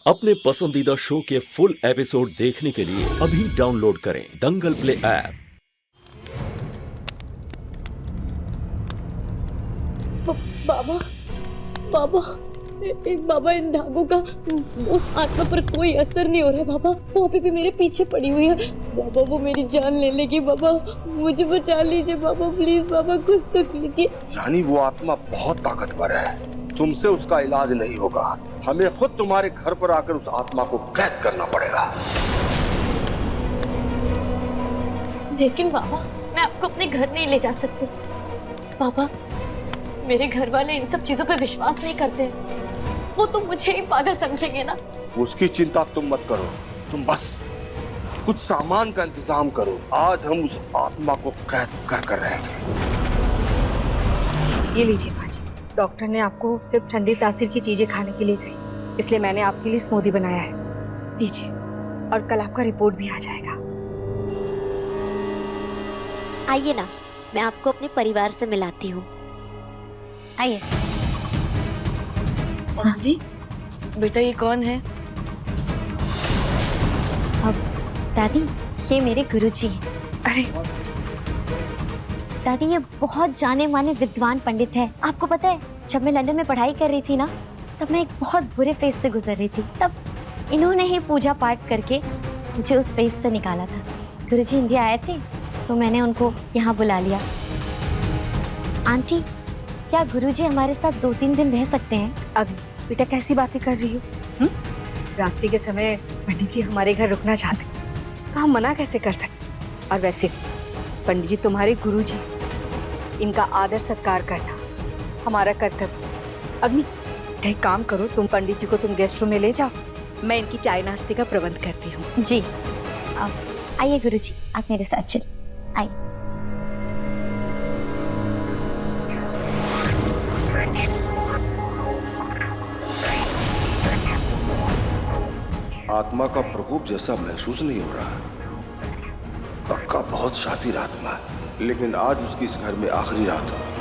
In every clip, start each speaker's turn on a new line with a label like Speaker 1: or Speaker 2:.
Speaker 1: अपने पसंदीदा शो के फुल एपिसोड देखने के लिए अभी डाउनलोड करें दंगल प्ले ऐप।
Speaker 2: बाबा बाबा बाबा, इन धागों का उस आत्मा पर कोई असर नहीं हो रहा है बाबा। वो अभी भी मेरे पीछे पड़ी हुई है बाबा। वो मेरी जान ले लेगी बाबा। मुझे बचा लीजिए बाबा, प्लीज बाबा, कुछ तो कीजिए।
Speaker 3: यानी वो आत्मा बहुत ताकतवर है, तुमसे उसका इलाज नहीं होगा। हमें खुद तुम्हारे घर पर आकर उस आत्मा को कैद करना पड़ेगा।
Speaker 2: लेकिन बाबा, मैं आपको अपने घर नहीं ले जा सकती बाबा। मेरे घर वाले इन सब चीजों पे विश्वास नहीं करते। वो तो मुझे ही पागल समझेंगे ना।
Speaker 3: उसकी चिंता तुम मत करो, तुम बस कुछ सामान का इंतजाम करो। आज हम उस आत्मा को कैद कर रहेंगे।
Speaker 4: ये लीजिए भाजी, डॉक्टर ने आपको सिर्फ ठंडी तासीर की चीजें खाने के लिए कही, इसलिए मैंने आपके लिए स्मूदी बनाया है। लीजिए, और कल आपका रिपोर्ट भी आ जाएगा।
Speaker 5: आइए ना, मैं आपको अपने परिवार से मिलाती हूँ। आइए।
Speaker 2: भाभी, बेटा ये कौन है?
Speaker 5: अब दादी, ये मेरे गुरुजी हैं।
Speaker 4: अरे
Speaker 5: दादी, ये बहुत जाने माने विद्वान पंडित है। आपको पता है, जब मैं लंदन में पढ़ाई कर रही थी ना, तब मैं एक बहुत बुरे फेज से गुजर रही थी। तब इन्होंने ही पूजा पाठ करके मुझे उस फेज से निकाला था। गुरुजी इंडिया आए थे तो मैंने उनको यहाँ बुला लिया। आंटी, क्या गुरुजी हमारे साथ 2-3 दिन रह सकते हैं?
Speaker 4: अग्नि, बेटा कैसी बातें कर रही हो? रात्रि के समय पंडित जी हमारे घर रुकना चाहते, तो हम मना कैसे कर सकते? और वैसे पंडित जी तुम्हारे गुरु जी, इनका आदर सत्कार करना हमारा कर्तव्य। अग्नि, एक काम करो, तुम पंडित जी को तुम गेस्ट रूम में ले जाओ, मैं इनकी चाय नाश्ते का प्रबंध करती हूँ।
Speaker 5: जी। आइए गुरुजी, आप मेरे साथ चलिए। आइए।
Speaker 3: आत्मा का प्रकोप जैसा महसूस नहीं हो रहा। पक्का बहुत शातिर आत्मा है, लेकिन आज उसकी इस घर में आखिरी रात हो।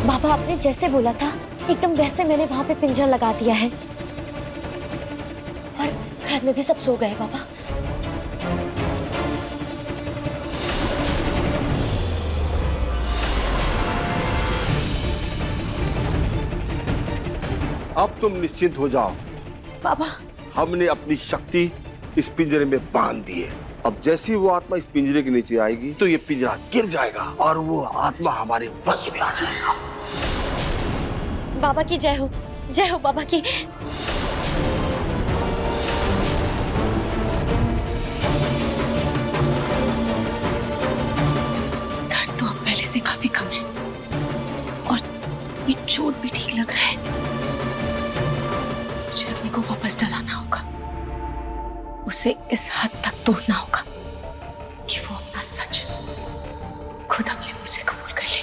Speaker 5: बाबा, आपने जैसे बोला था एकदम वैसे मैंने वहां पे पिंजरा लगा दिया है, और घर में भी सब सो गए बाबा।
Speaker 3: अब तुम निश्चिंत हो जाओ
Speaker 5: बाबा,
Speaker 3: हमने अपनी शक्ति इस पिंजरे में बांध दी है। अब जैसे ही वो आत्मा इस पिंजरे के नीचे आएगी तो ये पिंजरा गिर जाएगा और वो आत्मा हमारे बस में आ जाएगा।
Speaker 5: बाबा की जय हो बाबा की।
Speaker 2: दर्द तो अब पहले से काफी कम है और ये चोट भी ठीक लग रहा है। मुझे अग्नि को वापस डराना होगा, उसे इस हद तक तोड़ना होगा कि वो अपना सच खुद अपने मुंह से कबूल कर ले।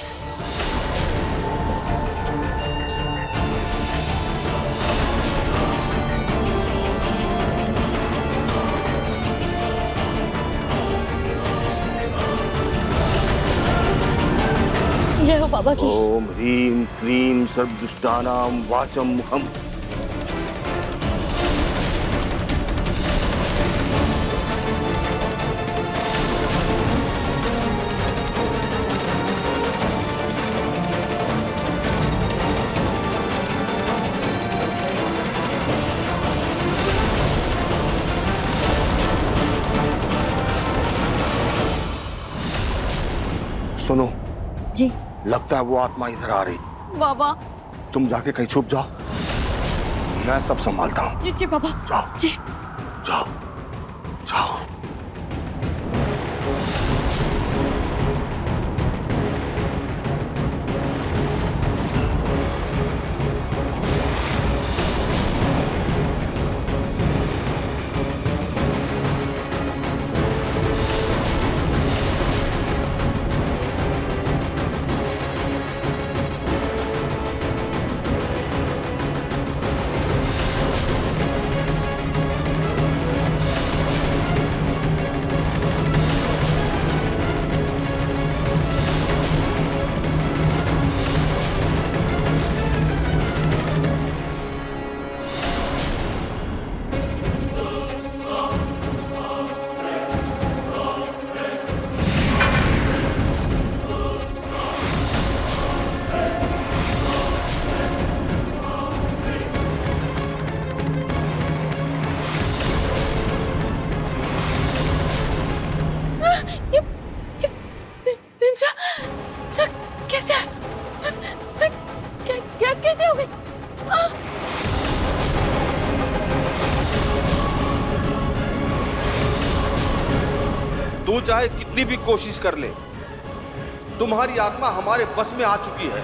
Speaker 5: जय हो बाबा की।
Speaker 3: ओम ह्रीं क्लीं सर्वदुष्टानां वाचं मुखम्। सुनो
Speaker 5: जी।
Speaker 3: लगता है वो आत्मा इधर आ रही।
Speaker 5: बाबा।
Speaker 3: तुम जाके कहीं छुप जाओ, मैं सब संभालता हूँ।
Speaker 5: जी जी बाबा।
Speaker 3: जाओ
Speaker 5: जी।
Speaker 3: जाओ जाओ।
Speaker 2: पिंजरा कैसे मैं क्या कैसे हो गई?
Speaker 3: तू चाहे कितनी भी कोशिश कर ले, तुम्हारी आत्मा हमारे बस में आ चुकी है।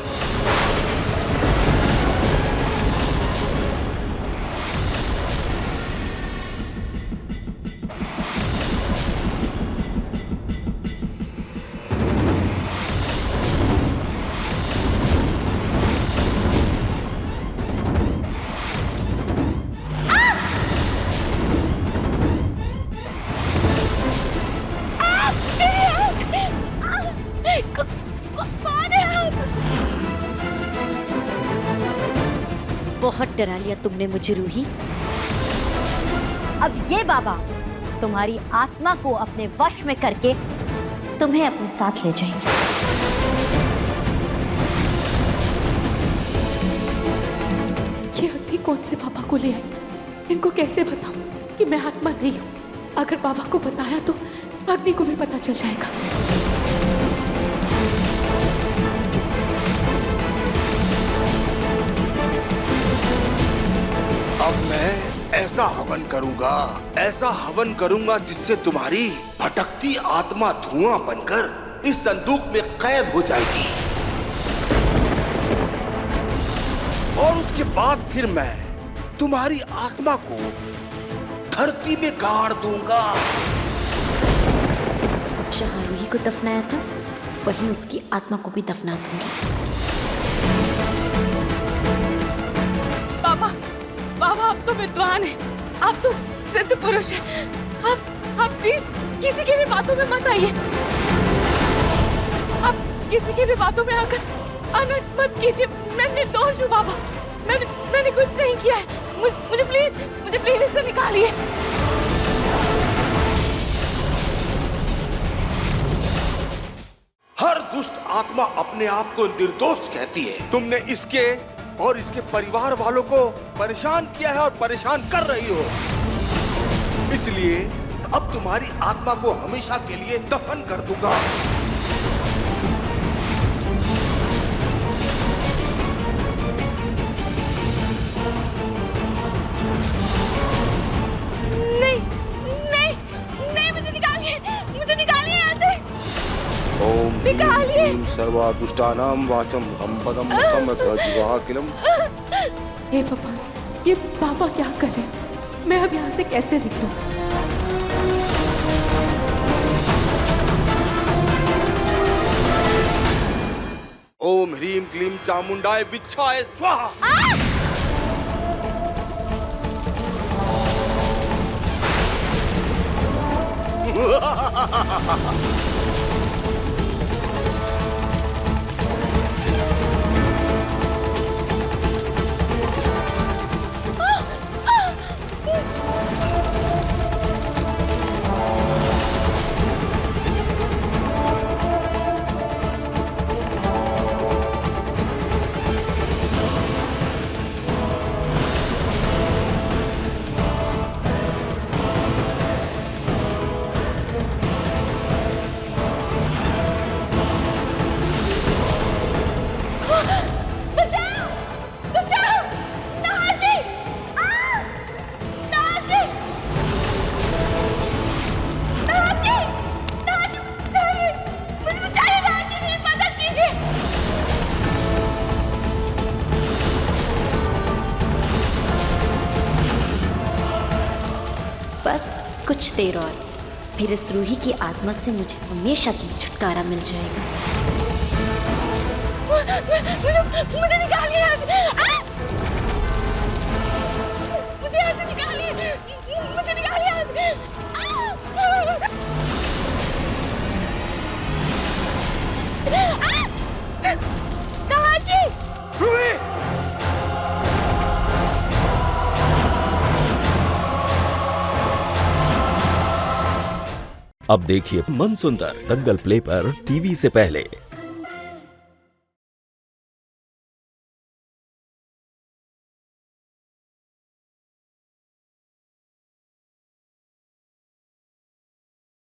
Speaker 5: बहुत डरा लिया तुमने मुझे रूही। अब ये बाबा तुम्हारी आत्मा को अपने वश में करके तुम्हें अपने साथ ले जाएंगे।
Speaker 2: ये अग्नि कौन से बाबा को ले आई? इनको कैसे बताऊं कि मैं आत्मा नहीं हूं? अगर बाबा को बताया तो अग्नि को भी पता चल जाएगा।
Speaker 3: अब मैं ऐसा हवन करूंगा जिससे तुम्हारी भटकती आत्मा धुआं बनकर इस संदूक में कैद हो जाएगी, और उसके बाद फिर मैं तुम्हारी आत्मा को धरती में गाड़ दूंगा।
Speaker 5: जहां रूही को दफनाया था वहीं उसकी आत्मा को भी दफना दूंगी।
Speaker 2: बाबा आप तो विद्वान हैं, आप तो सिद्ध पुरुष हैं। आप प्लीज किसी की भी बातों में मत आइए। आप किसी की भी बातों में आकर अनर्थ मत कीजिए। मैं निर्दोष हूँ बाबा, मैंने कुछ नहीं किया है। मुझे प्लीज इससे निकालिए।
Speaker 3: हर दुष्ट आत्मा अपने आप को निर्दोष कहती है। तुमने इसके और इसके परिवार वालों को परेशान किया है और परेशान कर रही हो, इसलिए अब तुम्हारी आत्मा को हमेशा के लिए दफन कर दूंगा।
Speaker 2: नहीं, मुझे निकालिए यहाँ से।
Speaker 3: ओम
Speaker 2: निकालिए।
Speaker 3: ह्रीं सर्वा दुष्टानां वाचम अम्पदम समजिवाकिलम।
Speaker 2: हे भगवान, ये बाबा क्या कर रहे हैं? मैं अब यहाँ से कैसे निकलूं?
Speaker 3: ओम ह्रीं क्लीं चामुंडाय विच्छाय स्वाहा।
Speaker 5: बस कुछ देर और, फिर इस रूही की आत्मा से मुझे हमेशा के लिए छुटकारा मिल जाएगा।
Speaker 2: मुझे निकालिए यहाँ से। मुझे यहाँ से निकालिए। मुझे निकालिए यहाँ से। दादाजी!
Speaker 3: रूही!
Speaker 1: अब देखिए मनसुंदर दंगल प्ले पर टीवी से पहले।